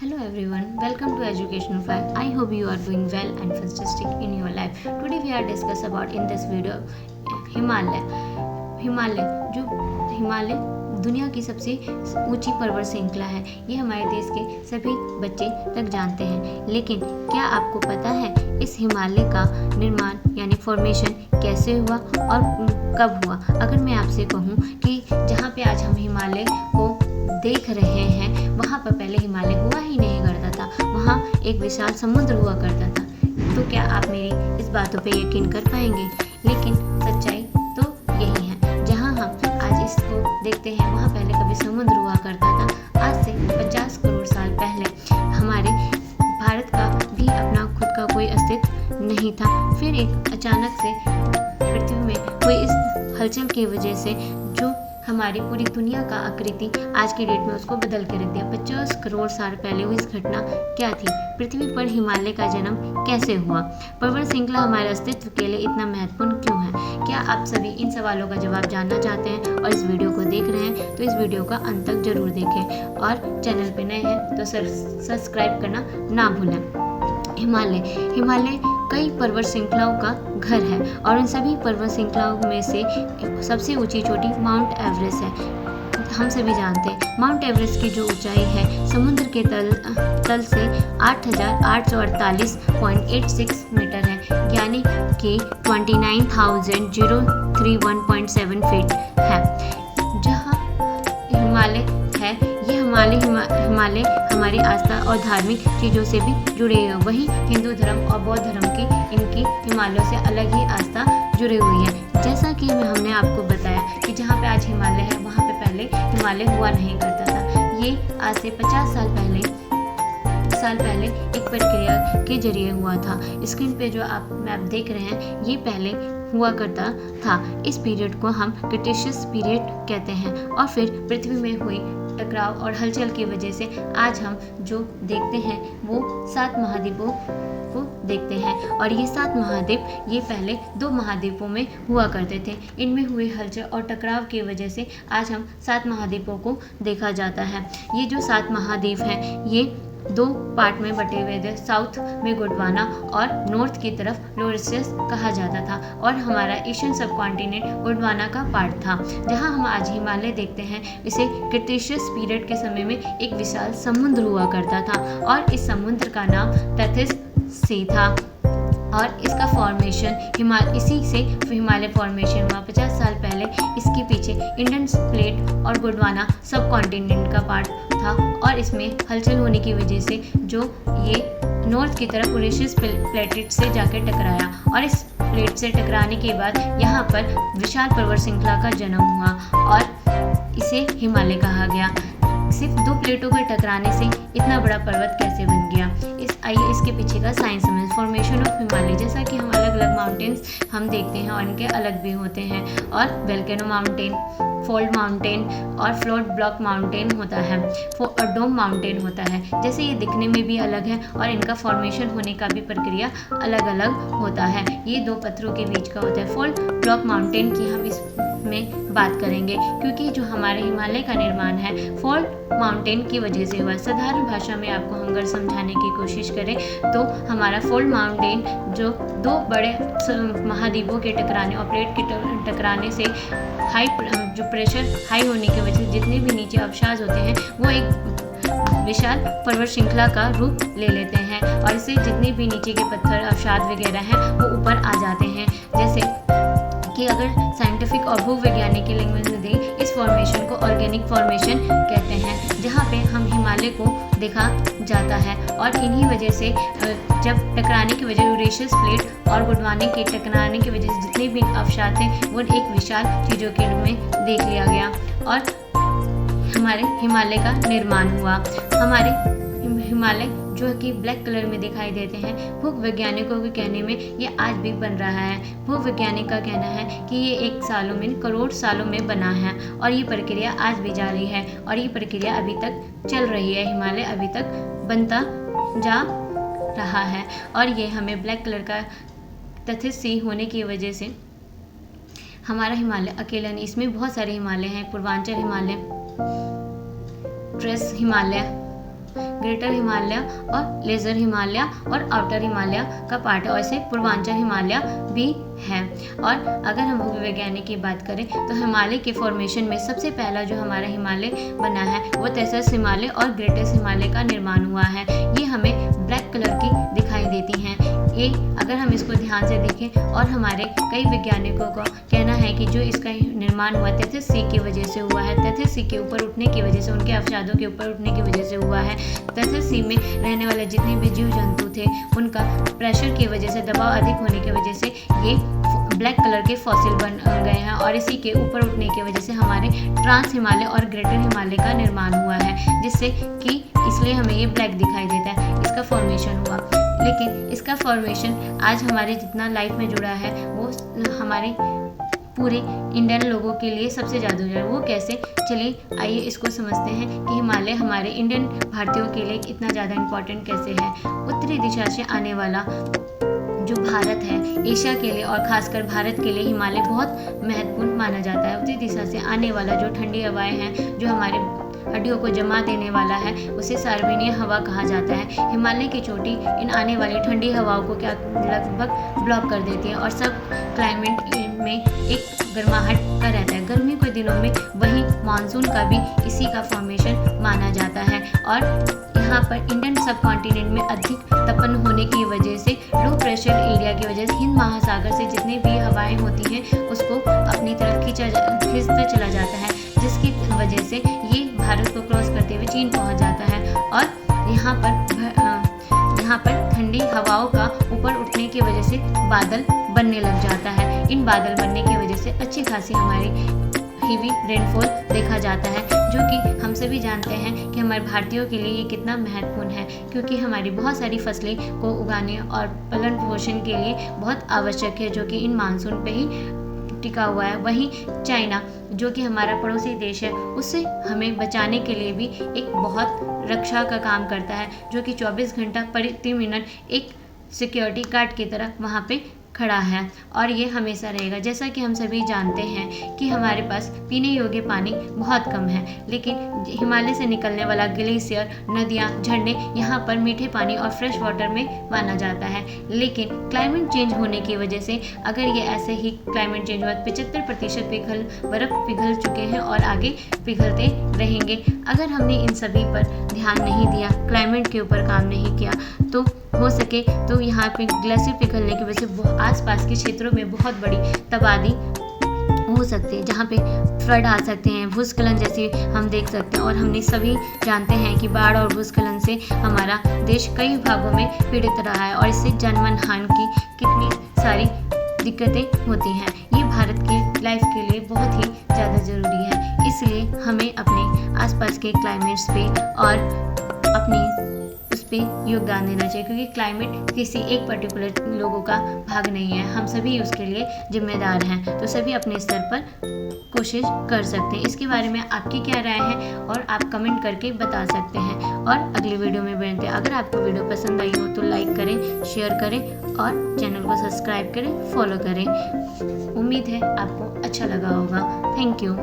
Hello everyone, welcome to Educational File. I hope you are doing well and fantastic in your life. Today we are discuss about in this video Himalaya. Himalaya दुनिया की सबसे ऊंची पर्वत श्रृंखला है। ये हमारे देश के सभी बच्चे तक जानते हैं, लेकिन क्या आपको पता है इस हिमालय का निर्माण यानी फॉर्मेशन कैसे हुआ और कब हुआ? अगर मैं आपसे कहूँ कि जहाँ पे आज हम हिमालय को देख रहे हैं वहाँ पर पहले हिमालय हुआ ही नहीं करता था, वहाँ एक विशाल समुद्र हुआ करता था, तो क्या आप मेरी इस बातों पे यकीन कर पाएंगे? लेकिन सच्चाई तो यही है, जहाँ हम आज इसको देखते हैं वहाँ पहले कभी समुद्र हुआ करता था। आज से 50 करोड़ साल पहले हमारे भारत का भी अपना खुद का कोई अस्तित्व नहीं था। फिर एक अचानक से पृथ्वी में हुई इस हलचल की वजह से जो हमारी पूरी दुनिया का आकृति आज के डेट में उसको बदल के रख दिया। 50 करोड़ साल पहले हुई इस घटना क्या थी? पृथ्वी पर हिमालय का जन्म कैसे हुआ? पर्वत श्रृंखला हमारे अस्तित्व के लिए इतना महत्वपूर्ण क्यों है? क्या आप सभी इन सवालों का जवाब जानना चाहते हैं और इस वीडियो को देख रहे हैं तो इस वीडियो का अंत तक जरूर देखें, और चैनल पर नए हैं तो सब्सक्राइब करना ना भूलें। हिमालय कई पर्वत श्रृंखलाओं का घर है और इन सभी पर्वत श्रृंखलाओं में से सबसे ऊंची चोटी माउंट एवरेस्ट है। हम सभी जानते हैं माउंट एवरेस्ट की जो ऊंचाई है समुद्र के तल से 8,848.86 मीटर है, यानी कि 29,031.7 फीट है। जहाँ हिमालय है, ये हिमालय हमारी आस्था और धार्मिक चीज़ों से भी जुड़े हैं। वहीं हिंदू धर्म और बौद्ध धर्म की इनकी हिमालयों से अलग ही आस्था जुड़ी हुई है। जैसा कि हमने आपको बताया कि जहाँ पे आज हिमालय है वहाँ पे पहले हिमालय हुआ नहीं करता था। ये आज से 50 साल पहले एक प्रक्रिया के जरिए हुआ था। स्क्रीन पे जो आप मैप देख रहे हैं ये पहले हुआ करता था। इस पीरियड को हम क्रिटेशियस पीरियड कहते हैं, और फिर पृथ्वी में हुई टकराव और हलचल की वजह से आज हम जो देखते हैं वो 7 महाद्वीपों को देखते हैं, और ये 7 महाद्वीप ये पहले 2 महाद्वीपों में हुआ करते थे। इनमें हुई हलचल और टकराव की वजह से आज हम 7 महाद्वीपों को देखा जाता है। ये जो 7 महाद्वीप हैं ये 2 पार्ट में बटे हुए थे। साउथ में गोंडवाना और नॉर्थ की तरफ मॉरिशस कहा जाता था, और हमारा एशियन सब कॉन्टिनेंट गोंडवाना का पार्ट था। जहां हम आज हिमालय देखते हैं इसे क्रिटेशियस पीरियड के समय में एक विशाल समुद्र हुआ करता था, और इस समुद्र का नाम तथिस सी था, और इसका फॉर्मेशन इसी से हिमालय फॉर्मेशन हुआ। 50 साल पहले इसके पीछे इंडियन प्लेट और गोंडवाना सब कॉन्टिनेंट का पार्ट था, और इसमें हलचल होने की वजह से जो ये नॉर्थ की तरफ मॉरिशस प्लेट से जाकर टकराया, और इस प्लेट से टकराने के बाद यहाँ पर विशाल पर्वत श्रृंखला का जन्म हुआ और इसे हिमालय कहा गया। सिर्फ 2 प्लेटों के टकराने से इतना बड़ा पर्वत कैसे बन गया? आइए इसके पीछे का साइंस समझें। फॉर्मेशन ऑफ हिमालय, जैसा कि हम अलग अलग माउंटेन्स हम देखते हैं और इनके अलग भी होते हैं, और वेल्केनो माउंटेन, फोल्ड माउंटेन और फ्लोट ब्लॉक माउंटेन होता है, डोम माउंटेन होता है। जैसे ये दिखने में भी अलग है और इनका फॉर्मेशन होने का भी प्रक्रिया अलग अलग होता है। ये 2 पत्थरों के बीच का होता है। फोल्ड ब्लॉक माउंटेन की हम इसमें बात करेंगे, क्योंकि जो हमारे हिमालय का निर्माण है फोल्ड माउंटेन की वजह से हुआ। साधारण भाषा में आपको हम अगर समझाने की कोशिश करें तो हमारा फोल्ड माउंटेन जो 2 बड़े महाद्वीपों के टकराने और प्लेट के टकराने से जो प्रेशर हाई होने की वजह से जितने भी नीचे अवसाद होते हैं वो एक विशाल पर्वत श्रृंखला का रूप ले लेते हैं, और इससे जितने भी नीचे के पत्थर अवसाद वगैरह हैं वो ऊपर आ जाते हैं। जैसे कि अगर साइंटिफिक और भूवैज्ञानिक की लैंग्वेज में दें, इस फॉर्मेशन को ऑर्गेनिक फॉर्मेशन कहते हैं, जहाँ पे हम हिमालय को देखा जाता है। और इन्हीं वजह से जब टकराने की वजह मॉरिशस प्लेट और गोंडवाना के टकराने की वजह से जितने भी अवसाद थे वो एक विशाल चीज़ों के रूप में देख लिया गया, और हमारे हिमालय का निर्माण हुआ। हमारे हिमालय जो कि ब्लैक कलर में दिखाई देते हैं, भूवैज्ञानिकों के कहने में ये आज भी बन रहा है। भूवैज्ञानिक का कहना है कि ये 1 सालों में करोड़ सालों में बना है, और ये प्रक्रिया आज भी जारी है, और ये प्रक्रिया अभी तक चल रही है। हिमालय अभी तक बनता जा रहा है, और ये हमें ब्लैक कलर का तथित सी होने की वजह से हमारा हिमालय अकेला नहीं, इसमें बहुत सारे हिमालय हैं। पूर्वांचल हिमालय, ट्रेस हिमालय, ग्रेटर हिमालय और लेजर हिमालय और आउटर हिमालय का पार्ट है, और इसे पूर्वांचल हिमालय भी है। और अगर हम भूवैज्ञानिक की बात करें तो हिमालय के फॉर्मेशन में सबसे पहला जो हमारा हिमालय बना है वो तेसस हिमालय और ग्रेटेस्ट हिमालय का निर्माण हुआ है। ये हमें ब्लैक कलर की दिखाई देती हैं। ये अगर हम इसको ध्यान से देखें, और हमारे कई वैज्ञानिकों का कहना है कि जो इसका निर्माण हुआ तेथिस सी की वजह से हुआ है, तेथिस सी के ऊपर उठने की वजह से, उनके अवसादों के ऊपर उठने की वजह से हुआ है। तेथिस सी में रहने वाले जितने भी जीव जंतु थे उनका प्रेशर की वजह से, दबाव अधिक होने की वजह से ये ब्लैक कलर के फॉसिल बन गए हैं, और इसी के ऊपर उठने की वजह से हमारे ट्रांस हिमालय और ग्रेटर हिमालय का निर्माण हुआ है, जिससे कि इसलिए हमें ये ब्लैक दिखाई देता है, इसका फॉर्मेशन हुआ। लेकिन इसका फॉर्मेशन आज हमारे जितना लाइफ में जुड़ा है वो हमारे पूरे इंडियन लोगों के लिए सबसे ज़्यादा जुड़ा है। वो कैसे, चलिए आइए इसको समझते हैं कि हिमालय हमारे इंडियन भारतीयों के लिए इतना ज़्यादा इम्पोर्टेंट कैसे है। उत्तरी दिशा से आने वाला जो भारत है, एशिया के लिए और खासकर भारत के लिए हिमालय बहुत महत्वपूर्ण माना जाता है। उत्तरी दिशा से आने वाला जो ठंडी हवाएं हैं, जो हमारे हड्डियों को जमा देने वाला है, उसे सार्वजनिक हवा कहा जाता है। हिमालय की चोटी इन आने वाली ठंडी हवाओं को क्या लगभग ब्लॉक कर देती है, और सब क्लाइमेट में एक गर्माहट का रहता है। गर्मी के दिनों में वही मानसून का भी इसी का फॉर्मेशन माना जाता है। और यहाँ पर इंडियन सब कॉन्टिनेंट में अधिक तपन होने की वजह से, लो प्रेशर एरिया की वजह से हिंद महासागर से जितनी भी हवाएं होती हैं उसको अपनी तरफ खींचता चला जाता है, जिसकी वजह से ये भारत को क्रॉस करते हुए चीन पहुंच जाता है। और यहाँ पर ठंडी हवाओं का ऊपर उठने की वजह से बादल बनने लग जाता है। इन बादल बनने की वजह से अच्छी खासी हमारी हेवी रेनफॉल देखा जाता है, जो कि हम सभी जानते हैं कि हमारे भारतीयों के लिए ये कितना महत्वपूर्ण है, क्योंकि हमारी बहुत सारी फसलें को उगाने और पालन पोषण के लिए बहुत आवश्यक है, जो कि इन मानसून पे ही टिका हुआ है। वहीं चाइना, जो कि हमारा पड़ोसी देश है, उससे हमें बचाने के लिए भी एक बहुत रक्षा का काम करता है, जो कि 24 घंटा प्रति मिनट एक सिक्योरिटी गार्ड की तरह वहाँ पे खड़ा है, और ये हमेशा रहेगा। जैसा कि हम सभी जानते हैं कि हमारे पास पीने योग्य पानी बहुत कम है, लेकिन हिमालय से निकलने वाला ग्लेशियर, नदियाँ, झरने यहाँ पर मीठे पानी और फ्रेश वाटर में माना जाता है। लेकिन क्लाइमेट चेंज होने की वजह से अगर ये ऐसे ही क्लाइमेट चेंज हुआ, 75% बर्फ़ पिघल चुके हैं और आगे पिघलते रहेंगे। अगर हमने इन सभी पर ध्यान नहीं दिया, क्लाइमेट के ऊपर काम नहीं किया, तो हो सके तो यहाँ पे ग्लेशियर पिघलने की वजह से आसपास के क्षेत्रों में बहुत बड़ी तबाही हो सकती है, जहाँ पे फ्लड आ सकते हैं, भूस्खलन जैसे हम देख सकते हैं। और हमने सभी जानते हैं कि बाढ़ और भूस्खलन से हमारा देश कई भागों में पीड़ित रहा है, और इससे जानमाल हानि की कितनी सारी दिक्कतें होती हैं। ये भारत की लाइफ के लिए बहुत ही ज़्यादा ज़रूरी है, इसलिए हमें अपने आसपास के क्लाइमेट्स पे और अपनी उस पर योगदान देना चाहिए, क्योंकि क्लाइमेट किसी एक पर्टिकुलर लोगों का भाग नहीं है, हम सभी उसके लिए जिम्मेदार हैं। तो सभी अपने स्तर पर कोशिश कर सकते हैं। इसके बारे में आपकी क्या राय है और आप कमेंट करके बता सकते हैं, और अगली वीडियो में मिलते हैं। अगर आपको वीडियो पसंद आई हो तो लाइक करें, शेयर करें और चैनल को सब्सक्राइब करें, फॉलो करें। उम्मीद है आपको अच्छा लगा होगा। Thank you.